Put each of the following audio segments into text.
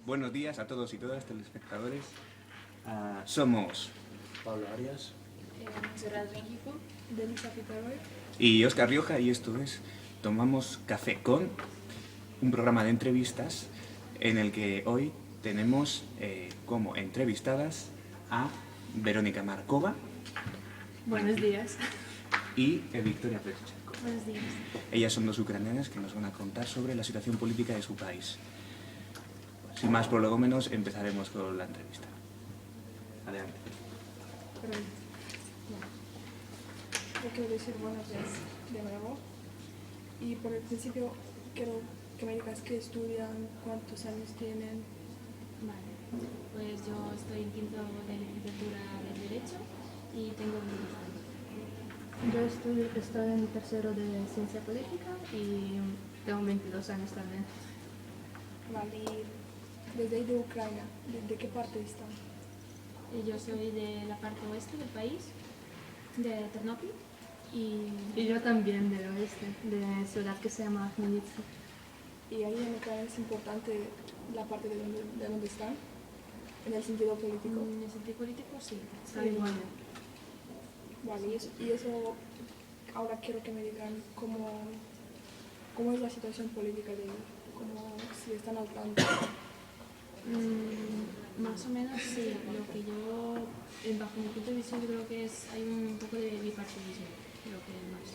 Buenos días a todos y todas, telespectadores. Somos Pablo Arias, Montserrat Rengifo, Denisa Pitaroy y Óscar Rioja, y esto es Tomamos Café con, un programa de entrevistas en el que hoy tenemos como entrevistadas a Verónica Markova. Buenos días. Y Victoria Plechchenko. Buenos días. Ellas son dos ucranianas que nos van a contar sobre la situación política de su país. Sin más prolegómenos, empezaremos con la entrevista. Adelante. Yo quiero decir buenos días de nuevo. Y por el principio quiero que me digas qué estudian, cuántos años tienen. Vale, pues yo estoy en quinto de licenciatura de Derecho y tengo 22 años. Yo estoy en tercero de Ciencia Política y tengo 22 años también. Vale, y desde ahí de Ucrania, ¿de qué parte están? Yo soy de la parte oeste del país, de Ternópil, Y yo también del oeste, de una ciudad que se llama Khmelnytskyi. Y ahí en Ucrania es importante la parte de donde están, en el sentido político. En el sentido político sí, está Sí. igual. Vale, y eso ahora quiero que me digan cómo es la situación política de ahí, si están al tanto. Más o menos sí, lo que yo, bajo mi punto de vista, yo creo que hay un poco de bipartidismo, lo que más.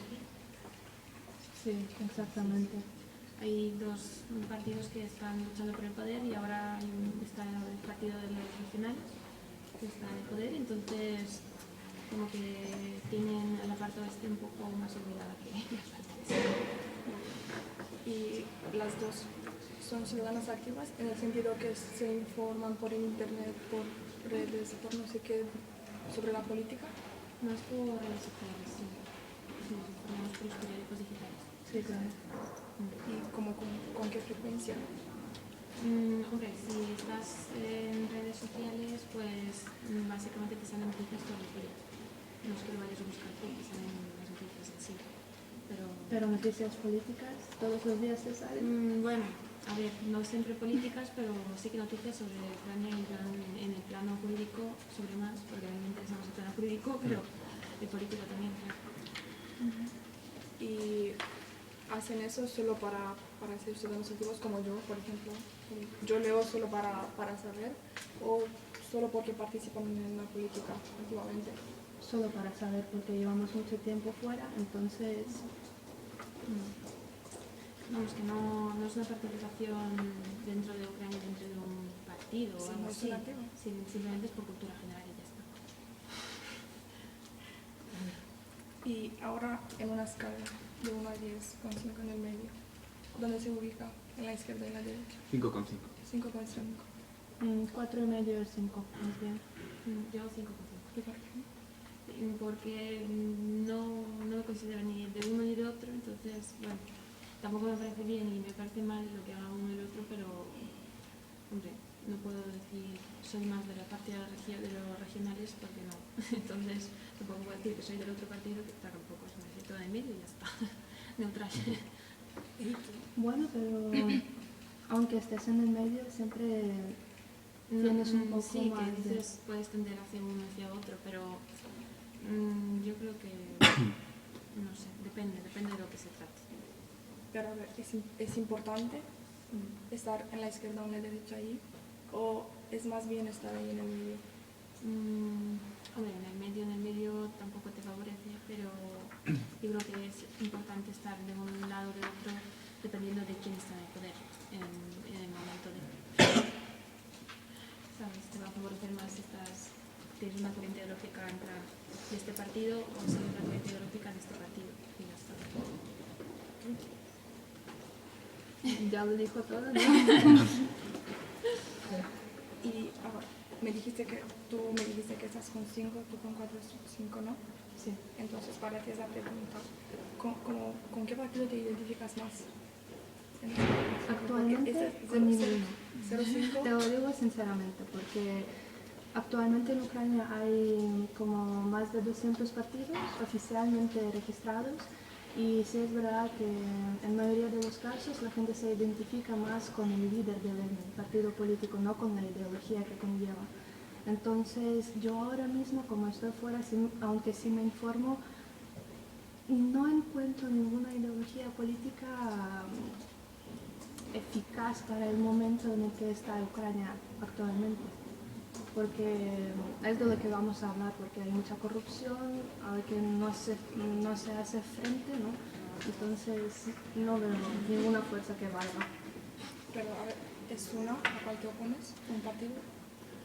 Sí, exactamente. Hay dos partidos que están luchando por el poder y ahora está el partido de los regionales que está en el poder, entonces como que tienen a la parte oeste un poco más olvidada que las partes. Y las dos son ciudadanas activas en el sentido que se informan por internet, por redes, por no sé qué, sobre la política. Más por redes sociales, sí. Nos informamos por los periódicos digitales. Sí, claro. ¿Y con qué frecuencia? Hombre, si estás en redes sociales, pues básicamente te salen noticias todo el día. No es que lo vayas a buscar tú, te salen las noticias en sí. Pero noticias políticas, todos los días te salen. Bueno, a ver, no siempre políticas, pero sí que noticias sobre Ucrania en el plano jurídico, sobre más, porque a mí me interesa más el plano jurídico, pero el político también, claro. Y hacen eso solo para ser ciudadanos activos como yo, por ejemplo. Yo leo solo para saber o solo porque participan en la política activamente. Solo para saber, porque llevamos mucho tiempo fuera, entonces... Vamos, que no es una participación dentro de Ucrania, dentro de un partido o Sí, algo no es así. un activo. Simplemente es por cultura general y ya está. Y ahora en una escala de 1 a 10, con 5 en el medio, ¿dónde se ubica? ¿En la izquierda y en la derecha? 5,5. 5,5. 4,5 o 5, más bien. Yo 5,5. ¿Y por qué? Porque no me considero ni de uno ni de otro, entonces, bueno, tampoco me parece bien y me parece mal lo que haga uno y el otro, pero, hombre, no puedo decir soy más de la parte de los regionales porque no. Entonces, tampoco puedo decir que soy del otro partido, que tampoco es, me siento en medio y ya está, neutral. Bueno, pero aunque estés en el medio, siempre tienes un poco sí, más que de... dices, puedes tender hacia uno hacia otro, pero yo creo que, no sé, depende de lo que se trate. Pero a ver, ¿es importante estar en la izquierda o en la derecha ahí? ¿O es más bien estar ahí en el medio? Hombre, en el medio tampoco te favorece, pero yo creo que es importante estar de un lado o de otro dependiendo de quién está en el poder en el momento de... ¿Sabes? Te va a favorecer más si tienes una corriente ideológica de este partido o si tienes una corriente ideológica de este partido. Y ya está. Ya lo dijo todo, ¿no? Y ahora, me dijiste que estás con 5, tú con 4, 5, ¿no? Sí. Entonces, para ti esa pregunta, ¿con qué partido te identificas más? Actualmente Porque con ninguno. 0,5. Te lo digo sinceramente, porque actualmente en Ucrania hay como más de 200 partidos oficialmente registrados Y sí es verdad que en mayoría de los casos la gente se identifica más con el líder del partido político, no con la ideología que conlleva. Entonces yo ahora mismo, como estoy fuera, aunque sí me informo, no encuentro ninguna ideología política eficaz para el momento en el que está Ucrania actualmente. Porque es de lo que vamos a hablar, porque hay mucha corrupción, a la que no se hace frente, ¿no? Entonces no veo ninguna fuerza que valga. Pero a ver, ¿es una a cual te opones? ¿Un partido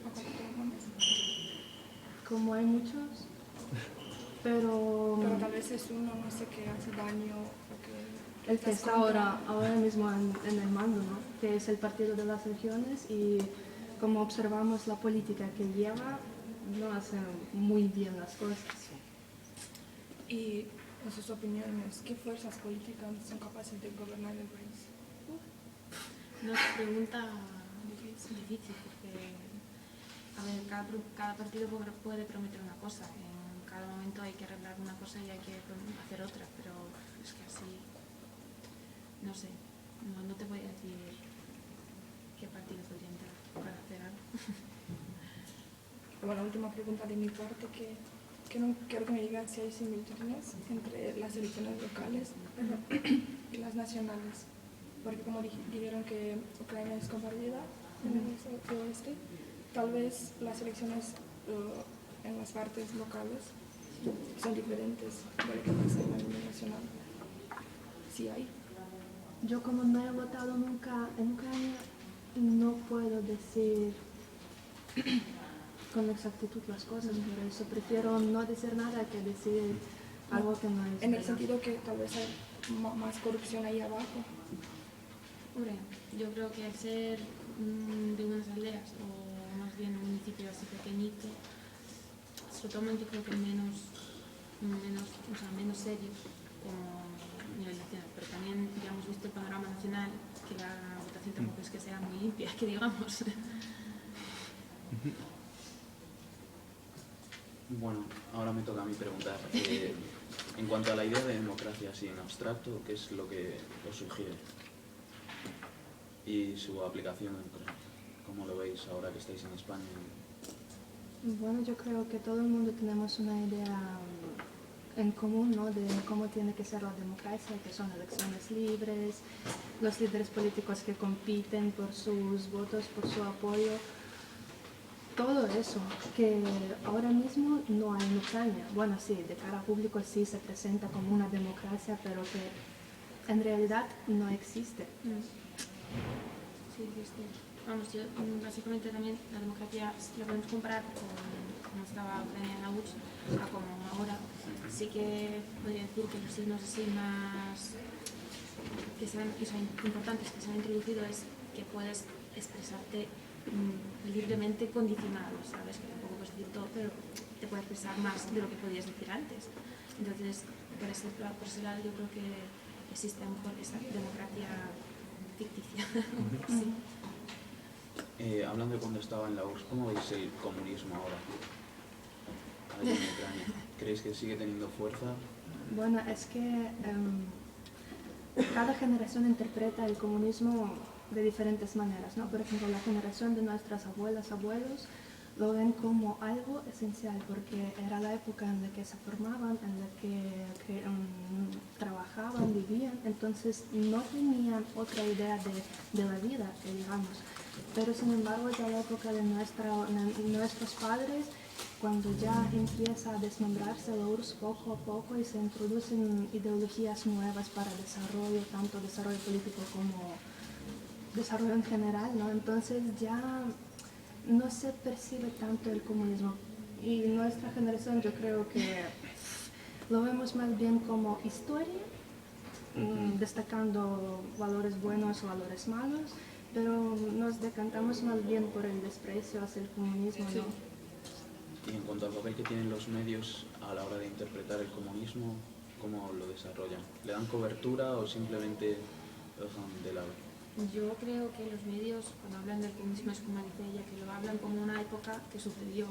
a cual te opones? Como hay muchos, pero Tal vez es uno, no sé, que hace daño o que el que estás está contra. ahora mismo en el mando, ¿no? Que es el Partido de las Regiones, y como observamos la política que lleva, no hace muy bien las cosas. Y en sus opiniones, ¿qué fuerzas políticas son capaces de gobernar el país? Una pregunta difícil porque, a ver, cada partido puede prometer una cosa. En cada momento hay que arreglar una cosa y hay que hacer otra, pero es que así, no sé, no te voy a decir qué partido podría entrar para hacer algo. Bueno, última pregunta de mi parte, que no quiero que me digan si hay similitudes entre las elecciones locales y las nacionales. Porque como dijeron que Ucrania es compartida en el oeste, tal vez las elecciones en las partes locales son diferentes de lo que pasa en la nivel nacional. Sí hay. Yo, como no he votado nunca en Ucrania, no puedo decir con exactitud las cosas, por eso prefiero no decir nada que decir algo que no es En el verdad. sentido que tal vez hay más corrupción ahí abajo. Hombre, yo creo que al ser de unas aldeas o más bien un municipio así pequeñito, se lo toman, yo creo que menos serio como a nivel nacional, pero también ya hemos visto el panorama nacional, que la votación tampoco es que sea muy limpia, que digamos. Bueno, ahora me toca a mí preguntar. En cuanto a la idea de democracia así en abstracto, ¿qué es lo que os sugiere? Y su aplicación en Ucrania. ¿Cómo lo veis ahora que estáis en España? Bueno, yo creo que todo el mundo tenemos una idea en común, ¿no? De cómo tiene que ser la democracia, que son elecciones libres, los líderes políticos que compiten por sus votos, por su apoyo. Todo eso que ahora mismo no hay en Ucrania. Bueno, sí, de cara al público sí se presenta como una democracia, pero que en realidad no existe. Sí, vamos, yo básicamente también la democracia la podemos comparar con cómo estaba Ucrania en la URSS a como ahora. Sí que podría decir que los signos así más que sean importantes que se han introducido es que puedes expresarte libremente condicionado, ¿sabes? Que tampoco puedes decir todo, pero te puedes expresar más de lo que podías decir antes. Entonces, por ese lado yo creo que existe a lo mejor esa democracia ficticia. Sí. Hablando de cuando estaba en la URSS, ¿cómo veis el comunismo ahora? Ahí en Ucrania. ¿Creéis que sigue teniendo fuerza? Bueno, es que cada generación interpreta el comunismo de diferentes maneras, ¿no? Por ejemplo, la generación de nuestras abuelas, abuelos, lo ven como algo esencial porque era la época en la que se formaban, en la que trabajaban, vivían, entonces no tenían otra idea de la vida, digamos. Pero sin embargo, ya la época de nuestros padres, cuando ya empieza a desmembrarse la URSS poco a poco y se introducen ideologías nuevas para desarrollo, tanto desarrollo político como desarrollo en general, ¿no? Entonces ya no se percibe tanto el comunismo. Y nuestra generación yo creo que lo vemos más bien como historia, destacando valores buenos o valores malos, pero nos decantamos más bien por el desprecio hacia el comunismo, ¿no? Y en cuanto al papel que tienen los medios a la hora de interpretar el comunismo, ¿cómo lo desarrollan? ¿Le dan cobertura o simplemente lo dejan de lado? Yo creo que los medios, cuando hablan del comunismo, es como dice ella, que lo hablan como una época que sucedió,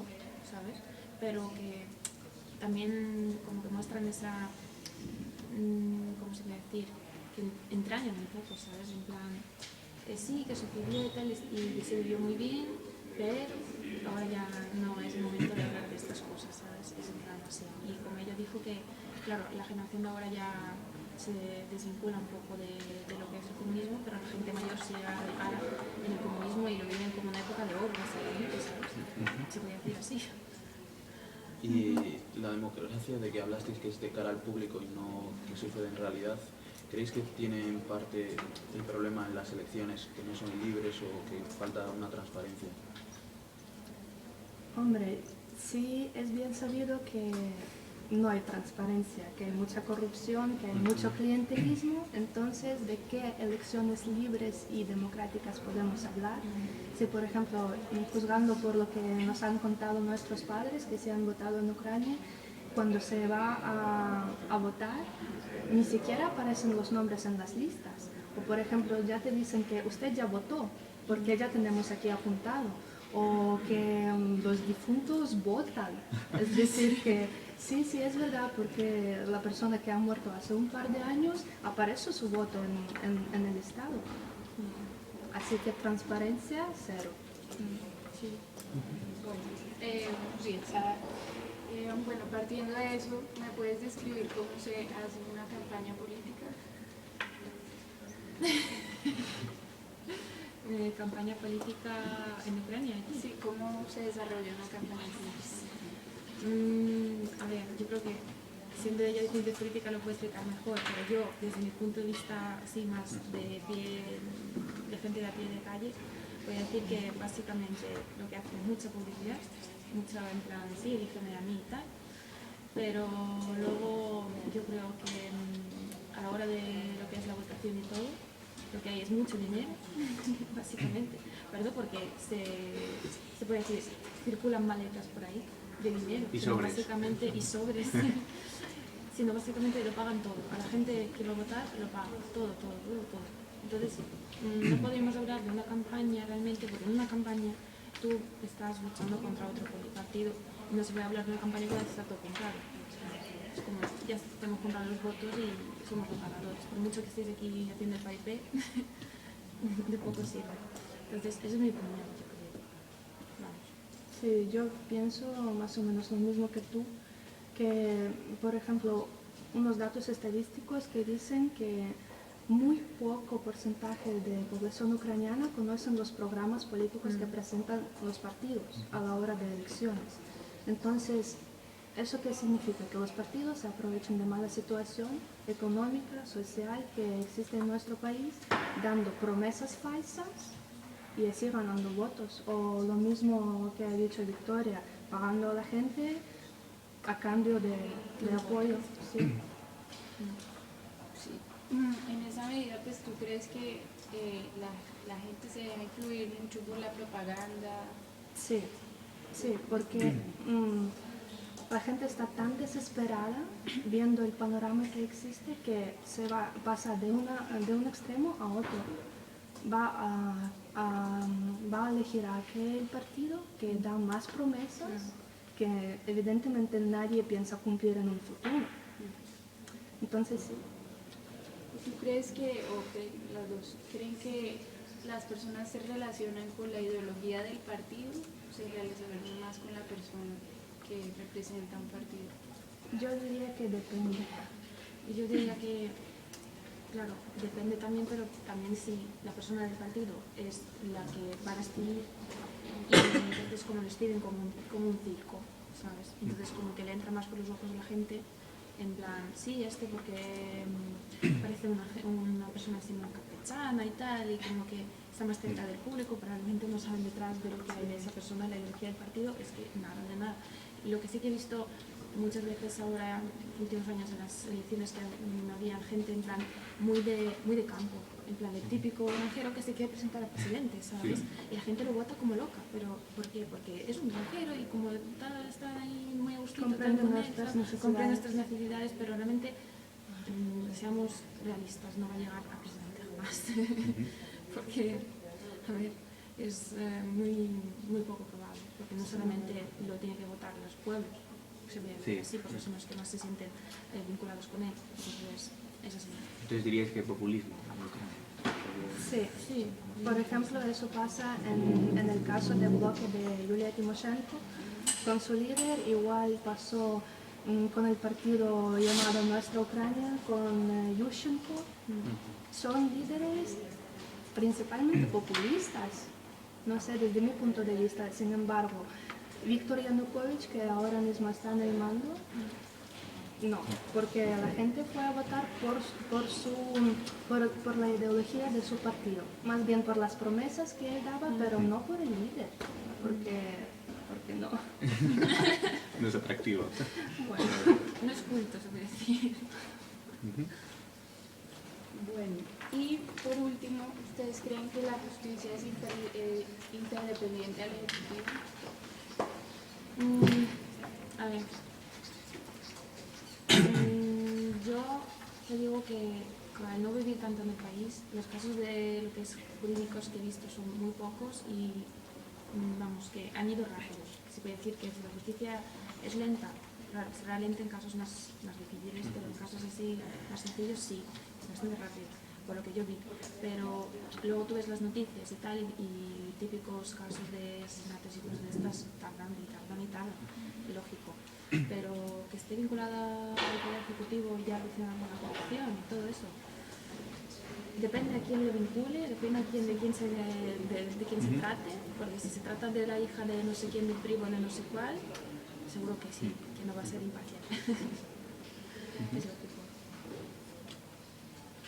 ¿sabes? Pero que también como que muestran esa ¿cómo se puede decir? Que entrañan un poco, ¿sabes? En plan, sí, que sucedió y tal, y se vivió muy bien, pero ahora ya no es el momento de hablar de estas cosas, ¿sabes? Es en plan así. Y como ella dijo que, claro, la generación de ahora ya se desvincula un poco de lo que es el comunismo, pero la gente mayor sigue arraigada en el comunismo y lo viven como una época de oro, básicamente, ¿sabes? Se puede decir así. Y la democracia de que hablasteis, que es de cara al público y no que sucede en realidad, ¿creéis que tiene en parte el problema en las elecciones, que no son libres o que falta una transparencia? Hombre, sí es bien sabido que no hay transparencia, que hay mucha corrupción, que hay mucho clientelismo. Entonces, ¿de qué elecciones libres y democráticas podemos hablar? Si, por ejemplo, juzgando por lo que nos han contado nuestros padres que se han votado en Ucrania, cuando se va a votar, ni siquiera aparecen los nombres en las listas. O, por ejemplo, ya te dicen que usted ya votó, porque ya tenemos aquí apuntado. O que los difuntos votan. Es decir, que sí, es verdad, porque la persona que ha muerto hace un par de años aparece su voto en el Estado. Así que transparencia, cero. Sí. Bien, Sara. Bueno, partiendo de eso, ¿me puedes describir cómo se hace una campaña política? Campaña política en Ucrania. Sí, ¿cómo se desarrolla una campaña política? A ver, yo creo que siendo ella de ciencia política lo puede explicar mejor, pero yo, desde mi punto de vista así más de pie, de gente de a pie de calle, voy a decir que básicamente lo que hace es mucha publicidad, mucha en plan, sí, elígeme a mí y tal, pero luego yo creo que a la hora de lo que es la votación y todo, lo que hay es mucho dinero, básicamente, ¿verdad? Porque se puede decir, circulan maletas por ahí de dinero, y sino sobres. básicamente, y sobres, sino básicamente lo pagan todo. A la gente que va a votar lo paga, todo. Entonces, no podríamos hablar de una campaña realmente, porque en una campaña tú estás luchando contra otro partido, y no se puede hablar de una campaña que está todo comprado. Es como, ya tenemos comprados los votos y somos los ganadores. Por mucho que estéis aquí haciendo el paripé, de poco sirve. Entonces, esa es mi opinión, yo creo. Vamos. Sí, yo pienso más o menos lo mismo que tú, que, por ejemplo, unos datos estadísticos que dicen que muy poco porcentaje de población ucraniana conocen los programas políticos que presentan los partidos a la hora de elecciones. Entonces, ¿eso qué significa? Que los partidos se aprovechan de mala situación económica, social que existe en nuestro país, dando promesas falsas y así ganando votos. O lo mismo que ha dicho Victoria, pagando a la gente a cambio de apoyo. Sí. Sí. En esa medida, pues, ¿tú crees que la gente se deja influir mucho por la propaganda? Sí, porque la gente está tan desesperada viendo el panorama que existe que pasa de un extremo a otro. Va a elegir a aquel partido que da más promesas que evidentemente nadie piensa cumplir en un futuro. Entonces sí. ¿Tú crees los dos creen que las personas se relacionan con la ideología del partido o se relacionan más con la persona que representa un partido? Yo diría que depende. Yo diría que, claro, depende también, pero también si la persona del partido es la que va a decidir, y entonces como lo escriben como un circo, ¿sabes? Entonces como que le entra más por los ojos a la gente, en plan, sí, porque parece una persona así muy campechana y tal, y como que está más cerca del público, pero realmente no saben detrás de lo que hay de esa persona, la ideología del partido, es que nada de nada. Y lo que sí que he visto muchas veces ahora, en últimos años, en las elecciones, que había gente en plan muy de campo, en plan el típico granjero que se quiere presentar a presidente, ¿sabes? Sí. Y la gente lo vota como loca, pero ¿por qué? Porque es un granjero y como está ahí muy a gustito, Comprende tal, con él, nuestras ¿sabes? necesidades. Comprende nuestras necesidades, pero realmente seamos realistas, no va a llegar a presidente jamás. Porque, a ver, es muy poco probable, porque no solamente lo tienen que votar los pueblos, se ve Sí. así, porque son los que más se sienten vinculados con él. Entonces, es así. Entonces diríais que populismo en Ucrania. Sí, Sí, por ejemplo, eso pasa en el caso del bloque de Yulia Tymoshenko. Con su líder igual pasó con el partido llamado Nuestra Ucrania, con Yushchenko. Son líderes principalmente populistas, no sé, desde mi punto de vista. Sin embargo, Víctor Yanukovych, que ahora mismo está en el mando, no, porque la gente fue a votar por la ideología de su partido, más bien por las promesas que él daba, pero no por el líder, porque no. No es atractivo. bueno, no es culto, se puede decir. Bueno, y por último, ¿ustedes creen que la justicia es interdependiente al Ejecutivo? A ver, yo te digo que al no vivir tanto en el país, los casos de lo que es jurídicos que he visto son muy pocos y vamos, que han ido rápidos. Se puede decir que si la justicia es lenta, claro, será lenta en casos más difíciles, pero en casos así más sencillos sí, es bastante rápido, por lo que yo vi. Pero luego tú ves las noticias y tal, y típicos casos de asesinatos y cosas de estas tardan, lógico. Pero que esté vinculada al Poder Ejecutivo y ya relacionada con la corrupción y todo eso, depende a quién le vincule, depende de quién se trate, porque si se trata de la hija de no sé quién, del primo de no sé cuál, seguro que sí, que no va a ser imparcial. Es lo que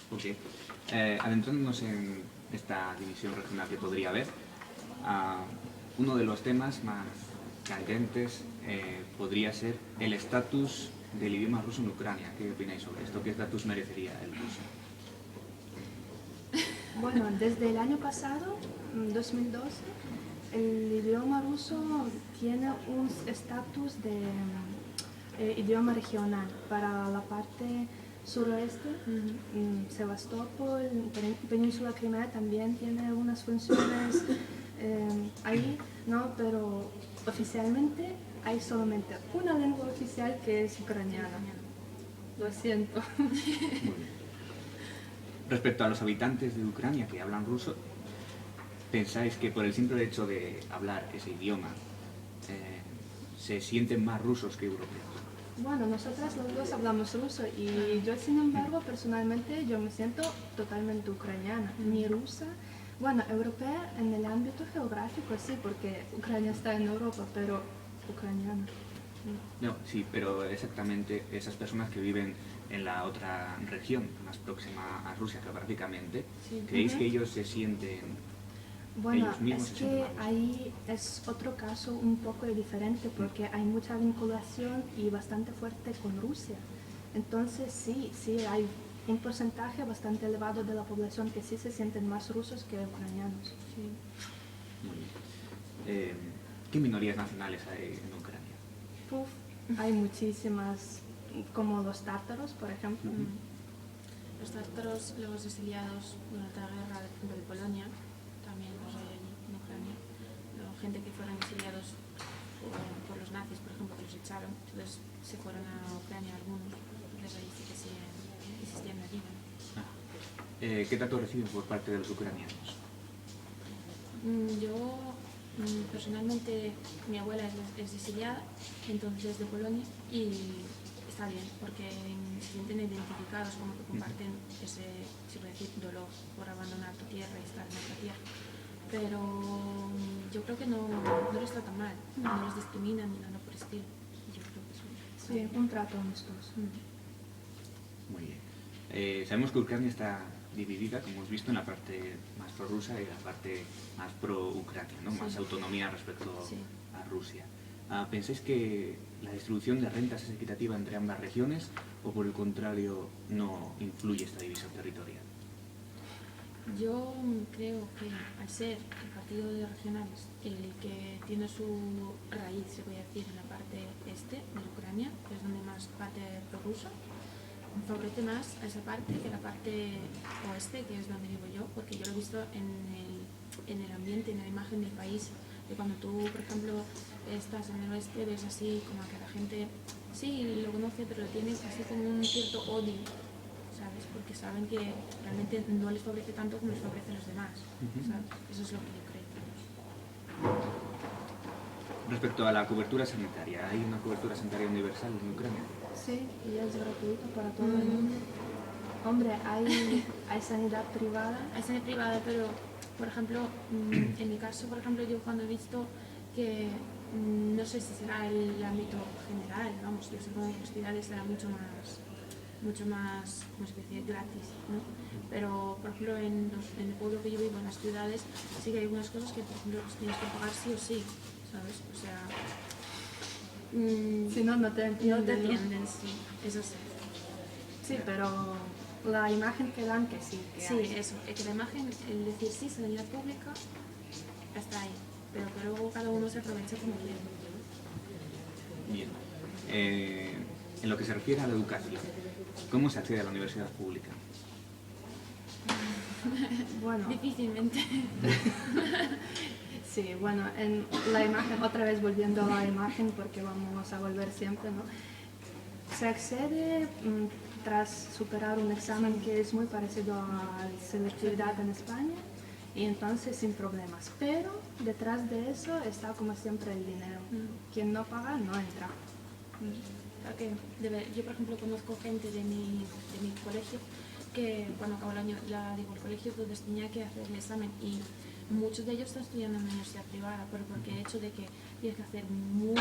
puedo. Ok. Adentrándonos en esta división regional que podría haber, uno de los temas más candentes podría ser el estatus del idioma ruso en Ucrania. ¿Qué opináis sobre esto? ¿Qué estatus merecería el ruso? Bueno, desde el año pasado, 2012, el idioma ruso tiene un estatus de idioma regional para la parte suroeste. Sebastopol, Península Crimea también tiene unas funciones ahí, ¿no? Pero oficialmente hay solamente una lengua oficial que es ucraniana. Lo siento. Muy bien. Respecto a los habitantes de Ucrania que hablan ruso, ¿pensáis que por el simple hecho de hablar ese idioma se sienten más rusos que europeos? Bueno, nosotras los dos hablamos ruso y yo, sin embargo, personalmente yo me siento totalmente ucraniana, ni rusa. Bueno, europea en el ámbito geográfico sí, porque Ucrania está en Europa, pero ucraniana. No, sí, pero exactamente esas personas que viven en la otra región más próxima a Rusia geográficamente, Sí. ¿creéis que ellos se sienten Bueno, ellos mismos es se sienten que más rusos? ahí es otro caso un poco diferente porque hay mucha vinculación y bastante fuerte con Rusia. Entonces sí, hay un porcentaje bastante elevado de la población que sí se sienten más rusos que ucranianos. Sí. Muy bien. ¿Qué minorías nacionales hay en Ucrania? Hay muchísimas, como los tártaros, por ejemplo. Los tártaros, los exiliados durante la guerra de Polonia, también los hay allí en Ucrania. Gente que fueron exiliados por los nazis, por ejemplo, que los echaron, entonces se fueron a Ucrania algunos, entonces ahí sí que sí existían allí. ¿Qué trato reciben por parte de los ucranianos? Yo personalmente, mi abuela es exiliada, entonces es de Polonia, y está bien, porque se sienten identificados, como que comparten ese, se puede decir, dolor por abandonar tu tierra y estar en otra tierra. Pero yo creo que no les tratan mal, no les discriminan ni nada por el estilo. Yo creo que Sí, un trato amistoso. Muy bien. Sabemos que Ucrania está dividida, como hemos visto, en la parte más prorrusa y la parte más pro-Ucrania, ¿no? Más autonomía respecto a Rusia. ¿Pensáis que la distribución de rentas es equitativa entre ambas regiones o, por el contrario, no influye esta división territorial? Yo creo que al ser el partido de regionales el que tiene su raíz, se puede decir, en la parte este de Ucrania, que es donde más parte prorrusa, favorece más a esa parte que la parte oeste, que es donde vivo yo, porque yo lo he visto en el ambiente, en la imagen del país, Y cuando tú, por ejemplo, estás en el oeste, ves así como que la gente sí lo conoce, pero lo tiene así como un cierto odio, ¿sabes? Porque saben que realmente no les favorece tanto como les favorece a los demás, ¿sabes? Eso es lo que yo creo. Respecto a la cobertura sanitaria, ¿hay una cobertura sanitaria universal en Ucrania? Sí, y es gratuito para todo el mundo. Hombre, hay sanidad privada. Hay sanidad privada, pero, por ejemplo, en mi caso, por ejemplo, yo cuando he visto que, no sé si será el ámbito general, vamos, yo sé que en universidades será mucho más, ¿cómo se puede decir?, gratis, ¿no? Pero, por ejemplo, en el pueblo que yo vivo, en las ciudades, sí que hay algunas cosas que, por ejemplo, tienes que pagar sí o sí, ¿sabes? O sea, Si no, no te entienden. no te atienden, sí, eso sí. Sí, pero la imagen que dan que sí, que Sí, hay. eso, que la imagen, el decir sí, sanidad pública, está ahí, pero que luego cada uno se aprovecha como quiere. Bien. En lo que se refiere a la educación, ¿cómo se accede a la universidad pública? Bueno, Difícilmente. sí, bueno, en la imagen, otra vez volviendo a la imagen, porque vamos a volver siempre, ¿no? Se accede tras superar un examen que es muy parecido a la selectividad en España, y entonces sin problemas. Pero detrás de eso está como siempre el dinero. Quien no paga no entra. Porque yo, por ejemplo, conozco gente de mi colegio que cuando acabó el año, el colegio, pues tenía que hacer el examen y muchos de ellos están estudiando en una universidad privada, pero porque el hecho de que tienes que hacer muy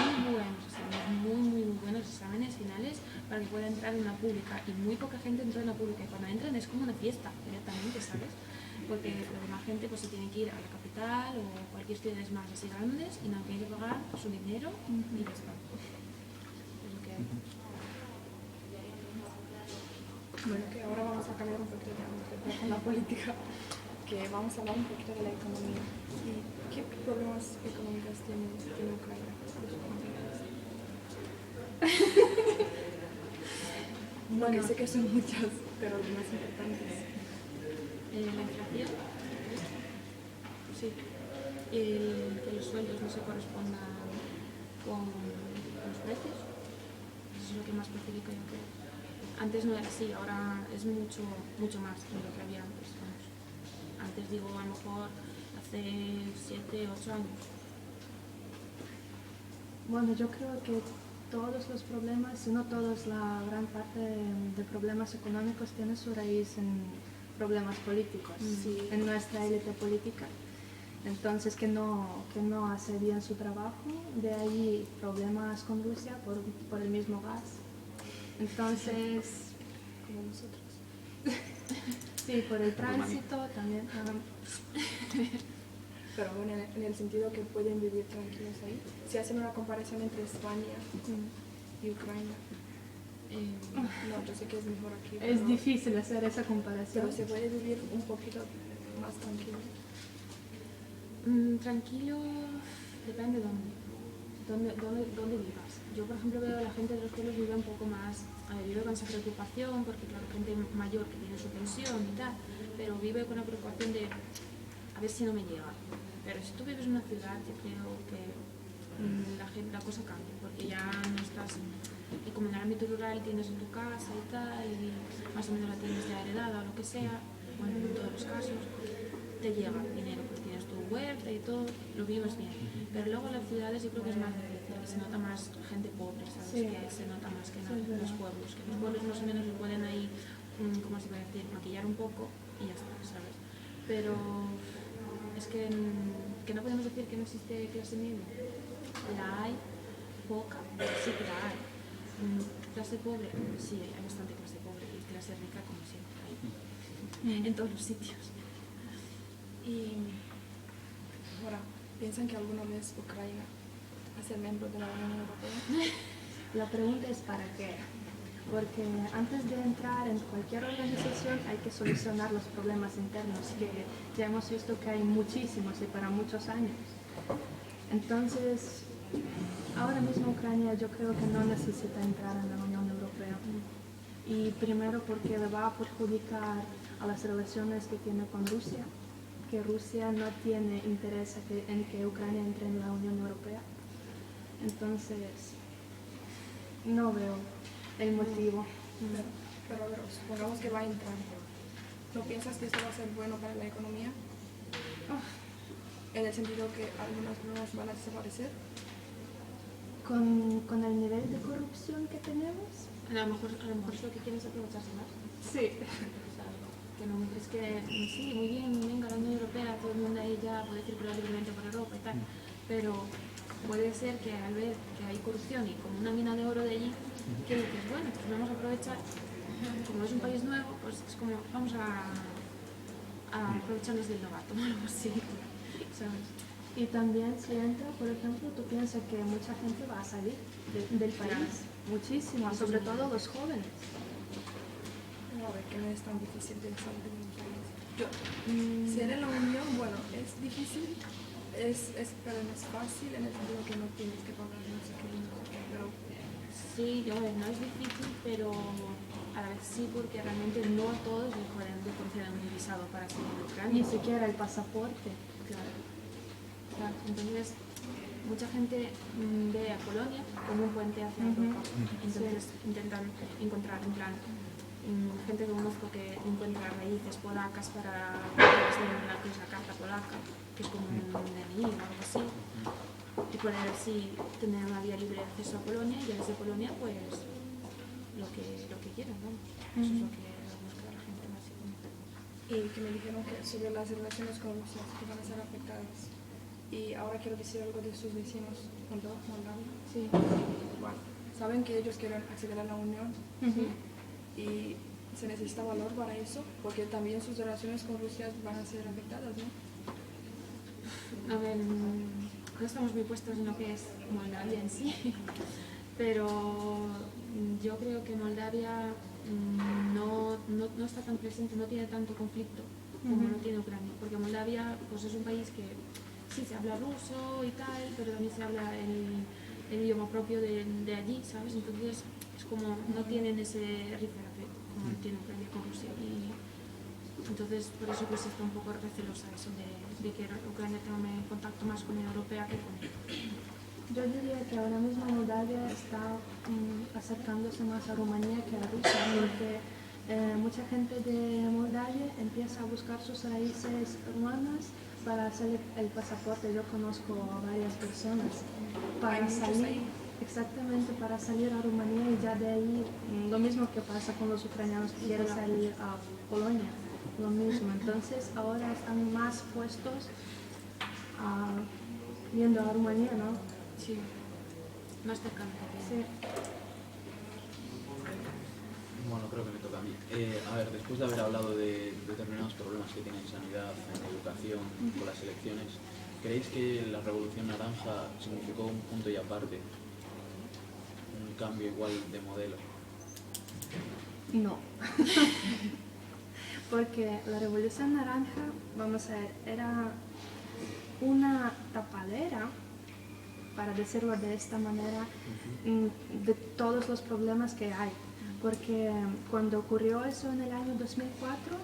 buenos exámenes finales para que pueda entrar en una pública, y muy poca gente entra en una pública, y cuando entran es como una fiesta directamente, ¿sabes? Porque la demás gente pues se tiene que ir a la capital o cualquier ciudad más así grandes y no tiene que pagar su dinero y ya está. Es lo que hay. Bueno, que ahora vamos a cambiar un poquito de ámbito con la política, que vamos a hablar un poquito de la economía. ¿Y qué problemas económicos tiene Ucrania? Bueno, sé que son muchas, pero las más importantes. La inflación, sí, que los sueldos no se correspondan con los precios, eso es lo que más perjudica, yo creo. Antes no era así, ahora es mucho más de lo que había antes. Vamos. Antes digo, a lo mejor hace 7, 8 años. Bueno, yo creo que todos los problemas, si no todos, la gran parte de problemas económicos tiene su raíz en problemas políticos, en nuestra élite política. Entonces, que no hace bien su trabajo, de ahí problemas con Rusia por el mismo gas. Entonces, Como nosotros. sí, por el tránsito también. Pero bueno, en el sentido que pueden vivir tranquilos ahí. Si hacen una comparación entre España y Ucrania. No, yo sé que es mejor aquí. Es pero- difícil hacer esa comparación. Pero se puede vivir un poquito más tranquilo. Tranquilo, depende dónde vivas. Yo, por ejemplo, veo a la gente de los pueblos vive un poco más, vive con esa preocupación, porque claro, gente mayor que tiene su pensión y tal, pero vive con la preocupación de a ver si no me llega. Pero si tú vives en una ciudad, yo creo que la cosa cambia, porque ya no estás, y como en el ámbito rural tienes en tu casa y tal, y más o menos la tienes ya heredada o lo que sea, bueno, en todos los casos, te llega dinero, pues tienes tu huerta y todo, lo vives bien. Pero luego en las ciudades yo creo que es más difícil, que se nota más gente pobre, ¿sabes? Sí. Que se nota más que Sí, es en los verdad. pueblos, que los pueblos más o menos lo pueden ahí, ¿cómo se puede decir?, maquillar un poco y ya está, ¿sabes? Pero es que no podemos decir que no existe clase media. La hay, poca, sí que la hay. Clase pobre, sí, hay bastante clase pobre, y clase rica como siempre hay en todos los sitios. Y ahora, ¿piensan que alguna vez Ucrania va a ser miembro de la Unión Europea? La pregunta es ¿para qué? Porque antes de entrar en cualquier organización hay que solucionar los problemas internos, que ya hemos visto que hay muchísimos y para muchos años. Entonces, ahora mismo Ucrania yo creo que no necesita entrar en la Unión Europea. Y primero porque le va a perjudicar a las relaciones que tiene con Rusia, que Rusia no tiene interés en que Ucrania entre en la Unión Europea. Entonces, no veo el motivo. Pero a ver, supongamos que va a entrar. ¿No piensas que esto va a ser bueno para la economía? En el sentido que algunos problemas van a desaparecer. Con el nivel de corrupción que tenemos. A lo mejor es lo que quieres aprovecharse más. Sí. O sea, que no es que sí, muy bien, venga la Unión Europea, todo el mundo ahí ya puede circular libremente por Europa y tal, pero puede ser que al ver que hay corrupción y como una mina de oro de allí, que dices, bueno, pues vamos a aprovechar, como es un país nuevo, pues es como vamos a aprovecharnos del novato, o algo así, ¿sabes? Y también si entra, por ejemplo, tú piensas que mucha gente va a salir del país, muchísima, sobre todo los jóvenes. A ver, que no es tan difícil de salir de un país. Ser en la Unión, bueno, es difícil, pero no es fácil en el sentido que no tienes que pagar no sé qué, pero Sí, no es difícil, pero a la vez sí, porque realmente no a todos les conceden un visado para salir de Ucrania. Ni siquiera el pasaporte. Claro. Entonces, mucha gente ve a Polonia como un puente hacia Europa. Entonces, intentan encontrar, en plan, gente que conozco que encuentra raíces polacas para la que es la carta polaca, que es como un DNI o algo así, y poder así tener una vía libre de acceso a Polonia y ya desde Polonia, pues, lo que quieran, ¿no? Eso es lo que busca la gente, básicamente. y que me dijeron que sobre las relaciones con Rusia que van a ser afectadas. Y ahora quiero decir algo de sus vecinos, Moldavia. Sí. Bueno, saben que ellos quieren acceder a la Unión y se necesita valor para eso, porque también sus relaciones con Rusia van a ser afectadas, ¿no? A ver, no estamos muy puestos en lo que es Moldavia en sí, pero yo creo que Moldavia no está tan presente, no tiene tanto conflicto como lo tiene Ucrania, porque Moldavia pues, es un país que sí se habla ruso y tal, pero también se habla el idioma propio de allí, ¿sabes? Entonces es como no tienen ese rifirrafe como lo tiene Ucrania con Rusia. Y entonces por eso pues está un poco recelosa eso de que Ucrania tome contacto más con la Europea que con él. Yo diría que ahora mismo Moldavia está acercándose más a Rumanía que a Rusia, porque mucha gente de Moldavia empieza a buscar sus raíces rumanas para hacer el pasaporte. Yo conozco a varias personas para salir, exactamente para salir a Rumanía y ya de ahí lo mismo que pasa con los ucranianos que quieren salir a Polonia, lo mismo. Entonces ahora están más puestos viendo a Rumanía, ¿no? Sí, más cercano. Sí. Bueno, creo que me toca a mí. A ver, después de haber hablado de determinados problemas que tiene en sanidad, en educación, con las elecciones, ¿creéis que la Revolución Naranja significó un punto y aparte? ¿Un cambio igual de modelo? No. Porque la Revolución Naranja, vamos a ver, era una tapadera, para decirlo de esta manera, de todos los problemas que hay. Porque cuando ocurrió eso en el año 2004,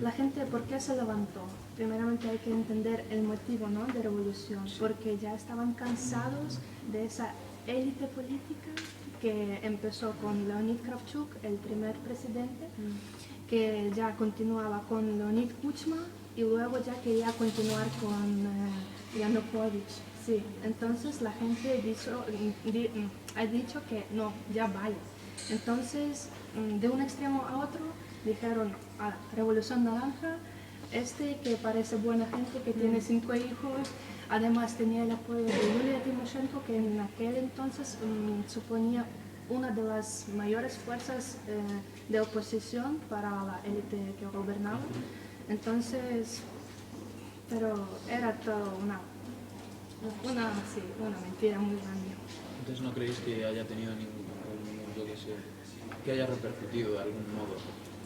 la gente, ¿por qué se levantó? Primeramente hay que entender el motivo, ¿no?, de revolución, porque ya estaban cansados de esa élite política que empezó con Leonid Kravchuk, el primer presidente, que ya continuaba con Leonid Kuchma y luego ya quería continuar con Yanukovych. Sí, entonces la gente ha dicho que no, ya vaya. Entonces, de un extremo a otro, dijeron a Revolución Naranja, que parece buena gente, que tiene 5 hijos, además tenía el apoyo de Yulia Tymoshenko, que en aquel entonces suponía una de las mayores fuerzas de oposición para la élite que gobernaba. Entonces, pero era todo una mentira muy grande. Entonces, ¿no creéis que haya tenido que haya repercutido de algún modo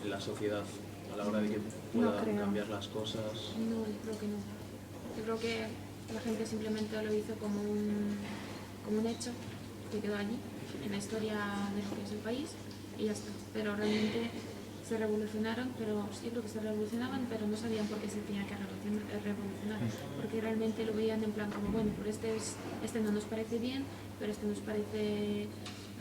en la sociedad a la hora de que puedan cambiar las cosas? No, yo creo que no. Yo creo que la gente simplemente lo hizo como un hecho que quedó allí, en la historia de lo que es el país, y ya está. Pero realmente se revolucionaron, pero sí creo que se revolucionaban, pero no sabían por qué se tenía que revolucionar, porque realmente lo veían en plan como, bueno, pues este no nos parece bien, pero este nos parece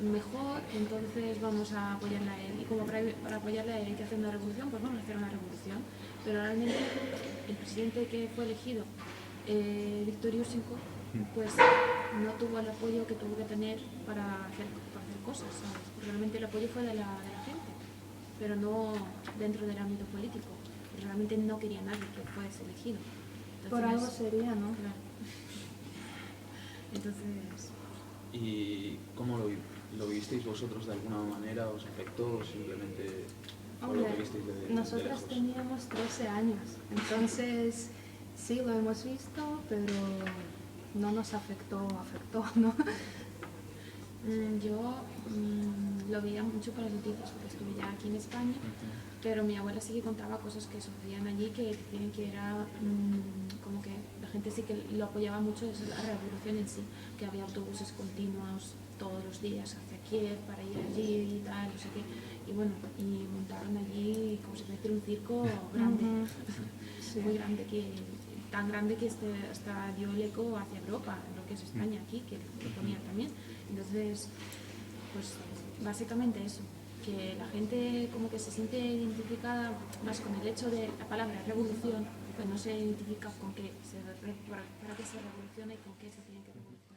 mejor, entonces vamos a apoyarle a él. Y como para apoyarle a él hay que hacer una revolución, pues vamos a hacer una revolución. Pero realmente el presidente que fue elegido, Víctor Yushchenko, pues no tuvo el apoyo que tuvo que tener para hacer cosas, ¿sabes? Porque realmente el apoyo fue de la gente, pero no dentro del ámbito político. Realmente no quería nadie que fuese elegido. Entonces, Por algo sería, ¿no? Claro. Entonces... ¿Y cómo lo visteis vosotros de alguna manera? ¿Os afectó o simplemente fue lo que visteis de nosotras lejos? teníamos 13 años, entonces sí lo hemos visto, pero no nos afectó, ¿no? Yo lo veía mucho por las noticias, porque estuve ya aquí en España, pero mi abuela sí que contaba cosas que sucedían allí que decían que era como que la gente sí que lo apoyaba mucho, es la revolución en sí, que había autobuses continuos todos los días hacia Kiev para ir allí y tal, no sé qué, y bueno, y montaron allí como si fuera un circo grande, Sí. muy grande, tan grande que hasta dio el eco hacia Europa, lo que es España aquí, que lo ponía también. Entonces, pues básicamente eso, que la gente como que se siente identificada más con el hecho de la palabra revolución, pues no se identifica con qué para qué se revoluciona y con qué se tiene que revolucionar.